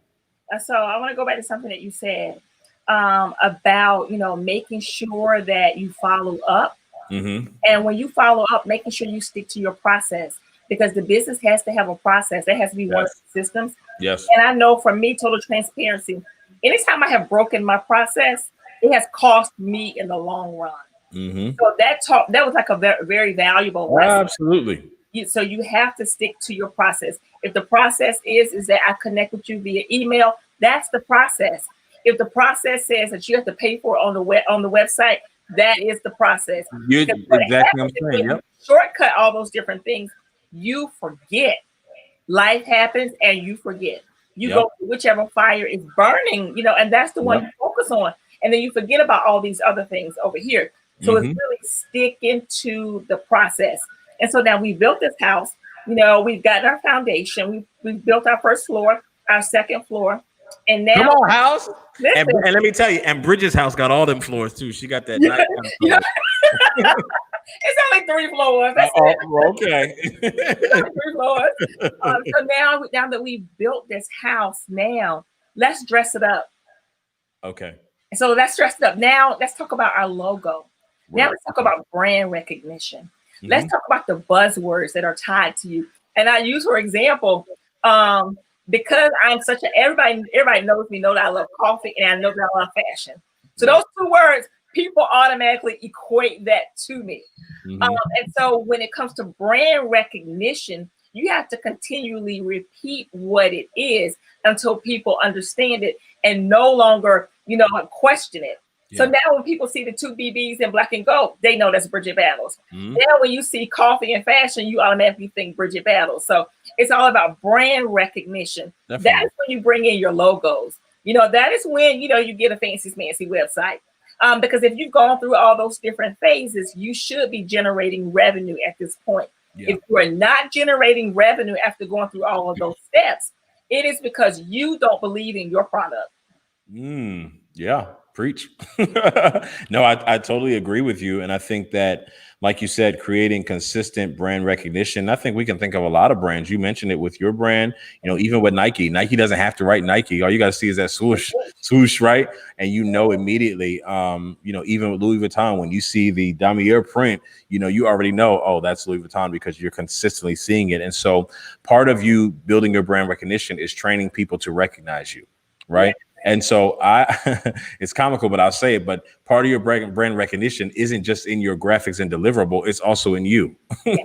So I want to go back to something that you said about, making sure that you follow up. And when you follow up, making sure you stick to your process, because the business has to have a process. There has to be one of the systems. Yes. And I know, for me, total transparency, anytime I have broken my process, it has cost me in the long run. So that was like a very, very valuable lesson. Absolutely. So you have to stick to your process. If the process is that I connect with you via email, that's the process. If the process says that you have to pay for it on the website, that is the process. Exactly what I'm saying. Yep. Shortcut all those different things, you forget. Life happens and you forget. You go to whichever fire is burning, and that's the one you focus on. And then you forget about all these other things over here. So it's really sticking to the process. And so now we built this house, we've gotten our foundation. We've built our first floor, our second floor. And now, come on, house. And let me tell you, and Bridget's house got all them floors too. She got that nice it's only 3 floors. That's okay. It's only 3 floors. So now that we've built this house, now let's dress it up. Okay. So let's dress it up. Now let's talk about our logo. Right. Now let's talk about brand recognition. Let's talk about the buzzwords that are tied to you. And I use, for example, because I'm everybody knows me, know that I love coffee, and I know that I love fashion. So those 2 words, people automatically equate that to me. And so when it comes to brand recognition, you have to continually repeat what it is until people understand it and no longer, question it. Yeah. So now when people see the 2 BBs in black and gold, they know that's Bridgett Battles. Now when you see coffee and fashion, you automatically think Bridgett Battles. So it's all about brand recognition. Definitely. That is when you bring in your logos. That is when, you get a fancy website. Because if you've gone through all those different phases, you should be generating revenue at this point. Yeah. If you are not generating revenue after going through all of those steps, it is because you don't believe in your product. Yeah. Preach. No, I totally agree with you. And I think that, like you said, creating consistent brand recognition, I think we can think of a lot of brands. You mentioned it with your brand, even with Nike. Nike doesn't have to write Nike. All you got to see is that swoosh, right? And immediately, even with Louis Vuitton, when you see the damier print, you already know, oh, that's Louis Vuitton, because you're consistently seeing it. And so part of you building your brand recognition is training people to recognize you. Right. And so it's comical, but I'll say it. But part of your brand recognition isn't just in your graphics and deliverable; it's also in you. Yes.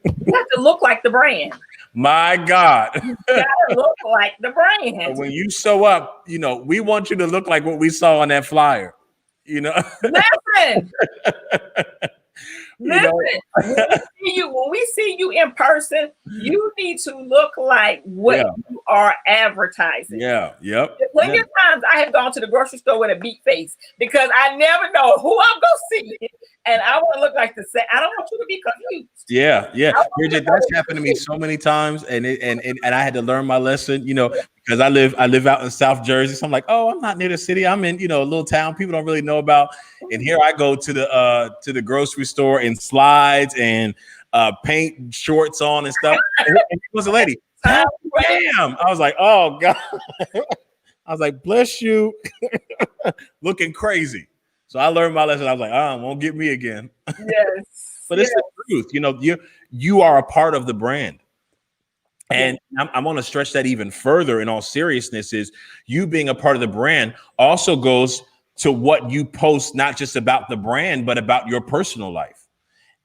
You have to look like the brand. My God, you gotta look like the brand. So when you show up, we want you to look like what we saw on that flyer. Listen. Listen, when we see you in person, you need to look like what you are advertising. Yep. Plenty of times I have gone to the grocery store with a beat face because I never know who I'm gonna see, and I want to look like the same. I don't want you to be confused. Yeah. Bridgett, that's happened to me so many times, and I had to learn my lesson. Because I live out in South Jersey, so I'm like, oh, I'm not near the city. I'm in a little town people don't really know about. And here I go to the grocery store in slides and paint shorts on and stuff. And it was a lady. Damn! I was like, oh God. I was like, bless you, looking crazy. So I learned my lesson. I was like, won't get me again. Yes, but it's the truth. You are a part of the brand. And I'm going to stretch that even further in all seriousness is you being a part of the brand also goes to what you post, not just about the brand, but about your personal life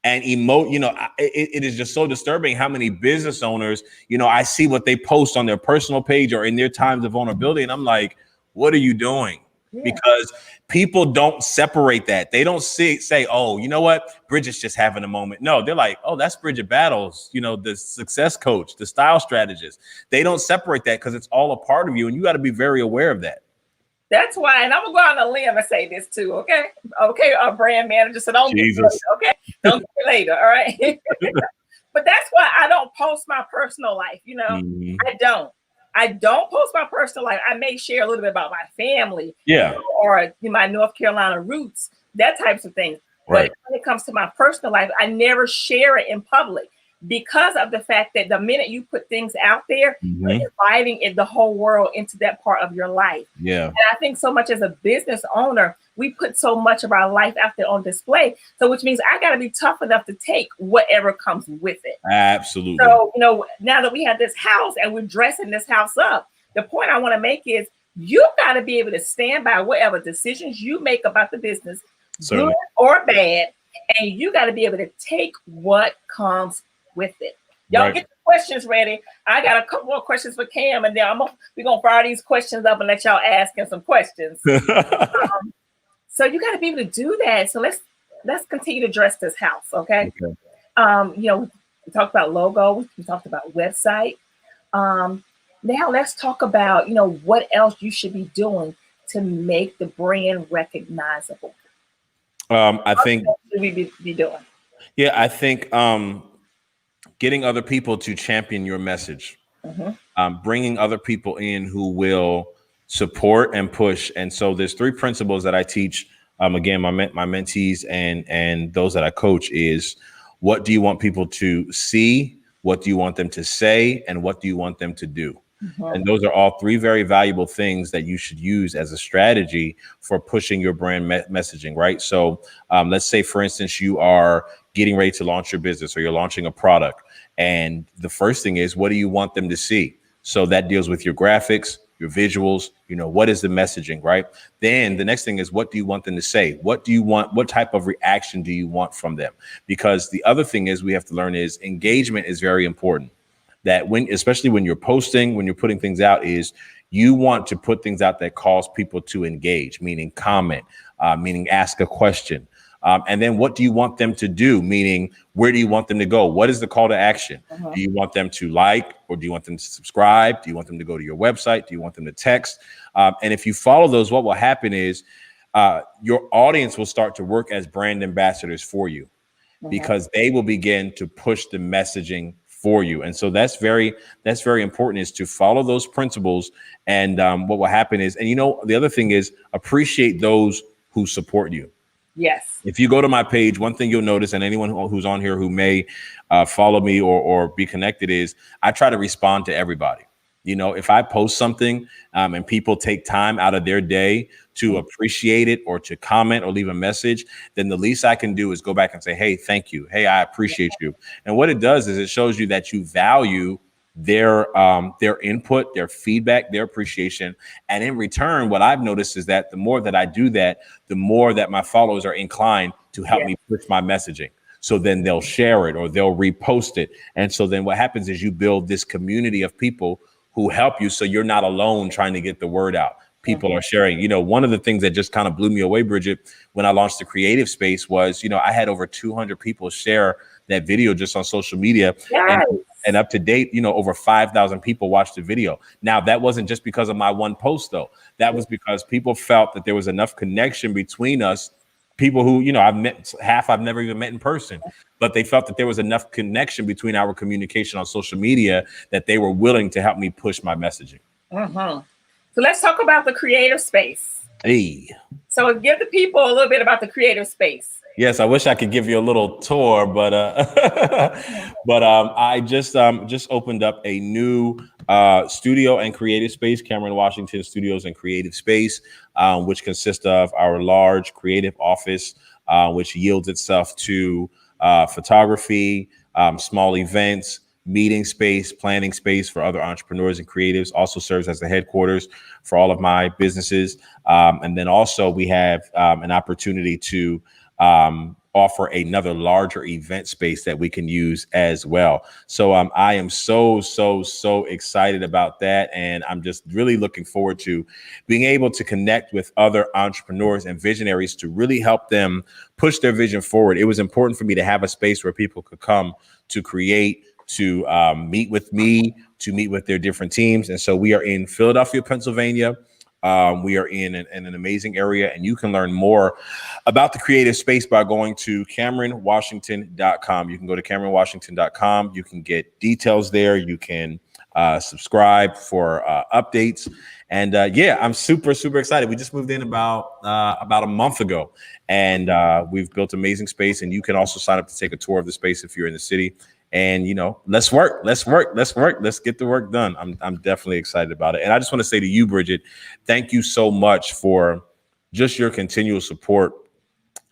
and it is just so disturbing how many business owners, I see what they post on their personal page or in their times of vulnerability. And I'm like, what are you doing? Because people don't separate that. They don't say, oh, you know what? Bridget's just having a moment. No, they're like, oh, that's Bridgett Battles, the success coach, the style strategist. They don't separate that because it's all a part of you. And you got to be very aware of that. That's why, and I'm gonna go on a limb and say this too, okay? Our brand manager said, don't get me later, okay? Don't get me later, all right? But that's why I don't post my personal life, I don't post my personal life. I may share a little bit about my family, or my North Carolina roots, that types of things. Right. But when it comes to my personal life, I never share it in public because of the fact that the minute you put things out there, you're inviting the whole world into that part of your life. Yeah. And I think so much as a business owner, we put so much of our life out there on display. So which means I got to be tough enough to take whatever comes with it. Absolutely. So, now that we have this house and we're dressing this house up, the point I want to make is you got to be able to stand by whatever decisions you make about the business, good or bad, and you got to be able to take what comes with it. Y'all get the questions ready. I got a couple more questions for Cam, and then we're gonna fire these questions up and let y'all ask him some questions. So you got to be able to do that. So let's continue to dress this house, okay? We talked about logo. We talked about website. Now let's talk about what else you should be doing to make the brand recognizable. I think what should we be doing? Yeah, I think getting other people to champion your message, bringing other people in who will support and push. And so there's 3 principles that I teach. Again, my mentees and those that I coach is, what do you want people to see? What do you want them to say? And what do you want them to do? And those are all 3 very valuable things that you should use as a strategy for pushing your brand messaging, right? So let's say, for instance, you are getting ready to launch your business or you're launching a product. And the first thing is, what do you want them to see? So that deals with your graphics, your visuals, what is the messaging, right? Then the next thing is, what do you want them to say? What do you want? What type of reaction do you want from them? Because the other thing is we have to learn is engagement is very important. That especially when you're posting, when you're putting things out, is you want to put things out that cause people to engage, meaning comment, meaning ask a question. And then what do you want them to do? Meaning, where do you want them to go? What is the call to action? Do you want them to like, or do you want them to subscribe? Do you want them to go to your website? Do you want them to text? And if you follow those, what will happen is your audience will start to work as brand ambassadors for you, because they will begin to push the messaging for you. And so that's very important, is to follow those principles. And what will happen is, and the other thing is, appreciate those who support you. Yes. If you go to my page, one thing you'll notice, and anyone who's on here who may follow me or be connected, is I try to respond to everybody. If I post something and people take time out of their day to appreciate it or to comment or leave a message, then the least I can do is go back and say, hey, thank you. Hey, I appreciate you. And what it does is it shows you that you value their input, their feedback, their appreciation. And in return, what I've noticed is that the more that I do that, the more that my followers are inclined to help me push my messaging. So then they'll share it or they'll repost it. And so then what happens is you build this community of people who help you. So you're not alone trying to get the word out. People are sharing. You know, one of the things that just kind of blew me away, Bridgett, when I launched the creative space was, you know, I had over 200 people share that video just on social media. Yes. And up to date, you know, over 5,000 people watched the video. Now, that wasn't just because of my one post, though. That was because people felt that there was enough connection between us. People who, you know, I've never even met in person, but they felt that there was enough connection between our communication on social media that they were willing to help me push my messaging. So let's talk about the creative space. Hey. So give the people a little bit about the creative space. Yes, I wish I could give you a little tour, but I just opened up a new studio and creative space, Cameron Washington Studios and Creative Space, which consists of our large creative office, which yields itself to photography, small events, meeting space, planning space for other entrepreneurs and creatives. Also serves as the headquarters for all of my businesses, and then also we have an opportunity to offer another larger event space that we can use as well. So I am so excited about that. And I'm just really looking forward to being able to connect with other entrepreneurs and visionaries to really help them push their vision forward. It was important for me to have a space where people could come to create, to meet with me, to meet with their different teams. And so we are in Philadelphia, Pennsylvania. We are in an amazing area, and you can learn more about the creative space by going to CameronWashington.com. You can go to CameronWashington.com. You can get details there. You can subscribe for updates. And yeah, I'm super excited. We just moved in about a month ago, and we've built amazing space. And you can also sign up to take a tour of the space if you're in the city. And, you know, let's work. Let's get the work done. I'm definitely excited about it. And I just want to say to you, Bridgett, thank you so much for just your continual support.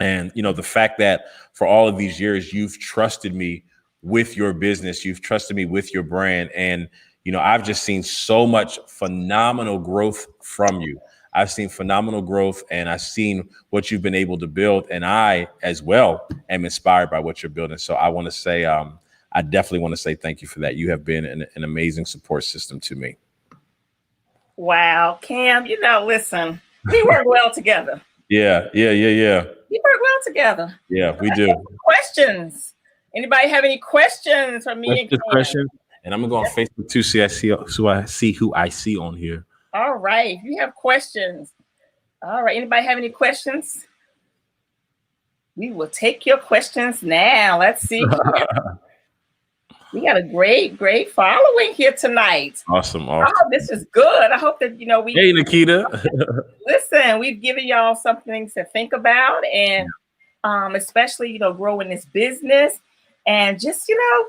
And, you know, the fact that for all of these years, you've trusted me with your business. You've trusted me with your brand. And, you know, I've just seen so much phenomenal growth from you. I've seen phenomenal growth, and I've seen what you've been able to build. And I, as well, am inspired by what you're building. So I want to say, I definitely want to say thank you for that. You have been an amazing support system to me. Wow, Cam, you know, listen, we work well together. Yeah. We work well together. Yeah, we do. Questions? Anybody have any questions for me and Cam? Question. And I'm gonna go on Facebook too, so I see who I see on here. All right. If you have questions. All right. Anybody have any questions? We will take your questions now. Let's see. We got a great following here tonight. Awesome. Oh, this is good. I hope that, you know, Hey, Nikita. Listen, we've given y'all something to think about, and especially, you know, growing this business and just, you know,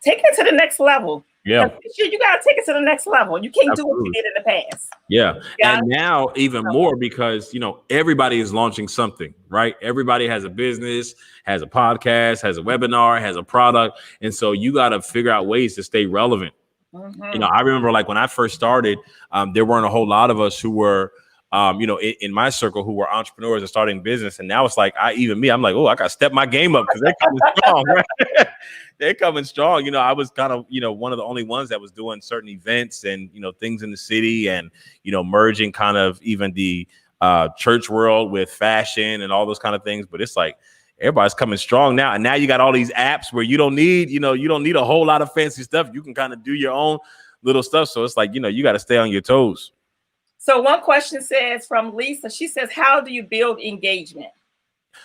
take it to the next level. Yeah. You got to take it to the next level. You can't do what you did in the past. Yeah. And now even more, because, you know, everybody is launching something, right? Everybody has a business, has a podcast, has a webinar, has a product. And so you got to figure out ways to stay relevant. You know, I remember like when I first started, there weren't a whole lot of us who were, you know, in my circle who were entrepreneurs and starting business. And now it's like, I'm like, oh, I got to step my game up because they're coming strong, right? They're coming strong. You know, I was kind of, you know, one of the only ones that was doing certain events and, you know, things in the city and, you know, merging kind of even the church world with fashion and all those kind of things. But it's like, everybody's coming strong now. And now you got all these apps where you don't need a whole lot of fancy stuff. You can kind of do your own little stuff. So it's like, you know, you got to stay on your toes. So one question says from Lisa, she says, how do you build engagement?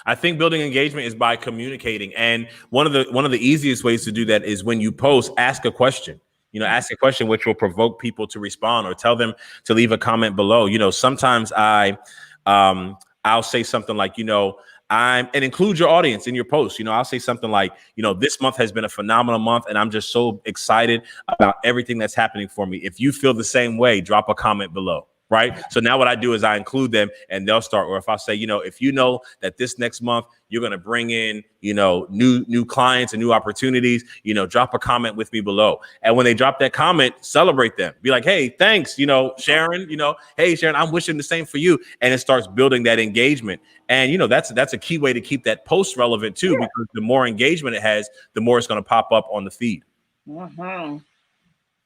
I think building engagement is by communicating. And one of the easiest ways to do that is when you post, ask a question. You know, ask a question which will provoke people to respond or tell them to leave a comment below. You know, sometimes I'll say something like, you know, and include your audience in your post. You know, I'll say something like, you know, this month has been a phenomenal month and I'm just so excited about everything that's happening for me. If you feel the same way, drop a comment below. right? So now what I do is I include them and they'll start, or if I say, if you know that this next month you're going to bring in, new clients and new opportunities, drop a comment with me below. And when they drop that comment, celebrate them. Be like, hey, thanks, Sharon, hey, Sharon, I'm wishing the same for you. And it starts building that engagement. And, that's a key way to keep that post relevant too, because the more engagement it has, the more it's going to pop up on the feed. Mm-hmm.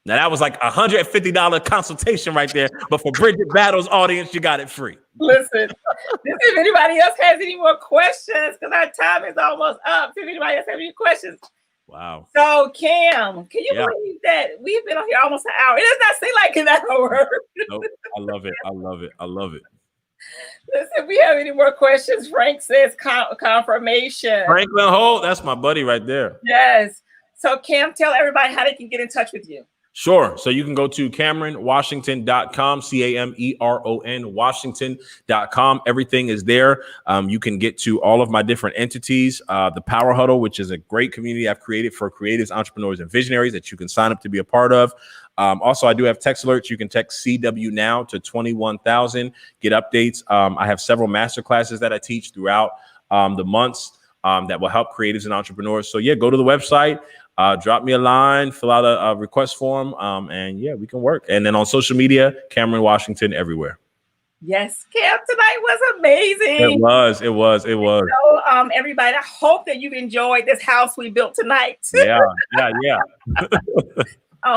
Now, that was like $150 consultation right there. But for Bridgett Battles audience, you got it free. Listen, if anybody else has any more questions, because our time is almost up. If anybody else has any questions. Wow. So, Cam, can you believe that we've been on here almost an hour? It does not seem like an hour. Nope. I love it. I love it. I love it. Listen, if we have any more questions, Frank says confirmation. Franklin Holt, that's my buddy right there. Yes. So, Cam, tell everybody how they can get in touch with you. Sure. So you can go to CameronWashington.com, CameronWashington, Washington.com. Everything is there. You can get to all of my different entities, the Power Huddle, which is a great community I've created for creatives, entrepreneurs, and visionaries that you can sign up to be a part of. Also, I do have text alerts. You can text CW now to 21,000, get updates. I have several masterclasses that I teach throughout the months that will help creatives and entrepreneurs. So go to the website. Drop me a line, fill out a request form, and we can work. And then on social media, Cameron Washington everywhere. Yes, Cam, tonight was amazing. It was. So, everybody, I hope that you've enjoyed this house we built tonight. Yeah.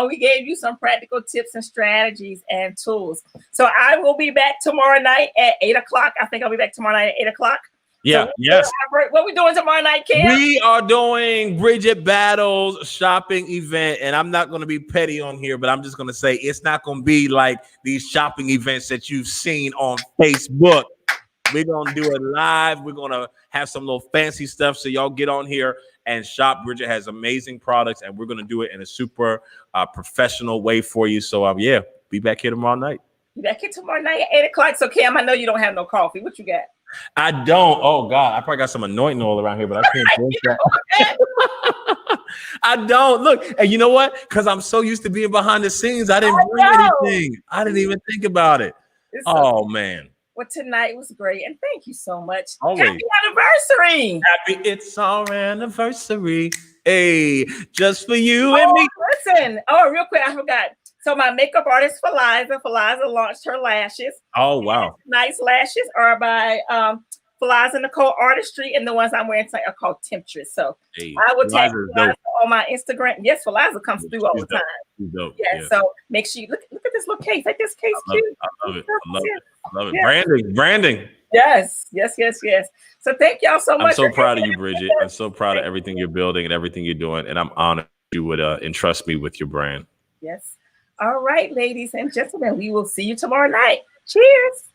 We gave you some practical tips and strategies and tools. So I will be back tomorrow night at 8:00. I think I'll be back tomorrow night at 8:00. Yeah. So yes. What are we doing tomorrow night, Cam? We are doing Bridgett Battles shopping event, and I'm not going to be petty on here, but I'm just going to say it's not going to be like these shopping events that you've seen on Facebook. We're going to do it live. We're going to have some little fancy stuff, so y'all get on here and shop. Bridgett has amazing products, and we're going to do it in a super professional way for you. So be back here tomorrow night. Be back here tomorrow night at 8:00. So Cam, I know you don't have no coffee. What you got? I don't. Oh God, I probably got some anointing oil around here, but I can't drink that. I don't. Look, and you know what? Because I'm so used to being behind the scenes, I didn't bring anything. I didn't even think about it. Man. Well, tonight was great, and thank you so much. Always. Happy anniversary! It's our anniversary. Hey, just for you and me. Listen. Real quick, I forgot. So my makeup artist, Feliza launched her lashes. Oh, wow. Nice lashes are by Feliza Nicole Artistry, and the ones I'm wearing tonight are called Temptress. So I will tag Feliza on my Instagram. Yes, Feliza comes through all the time. She's dope. Yeah, so make sure you look at this little case. Like this case cute. I love it. Yeah. Branding. Yes. So thank y'all so much. I'm so proud of you, Bridgett. I'm so proud of everything you're building and everything you're doing, and I'm honored you would entrust me with your brand. Yes. All right, ladies and gentlemen, we will see you tomorrow night. Cheers.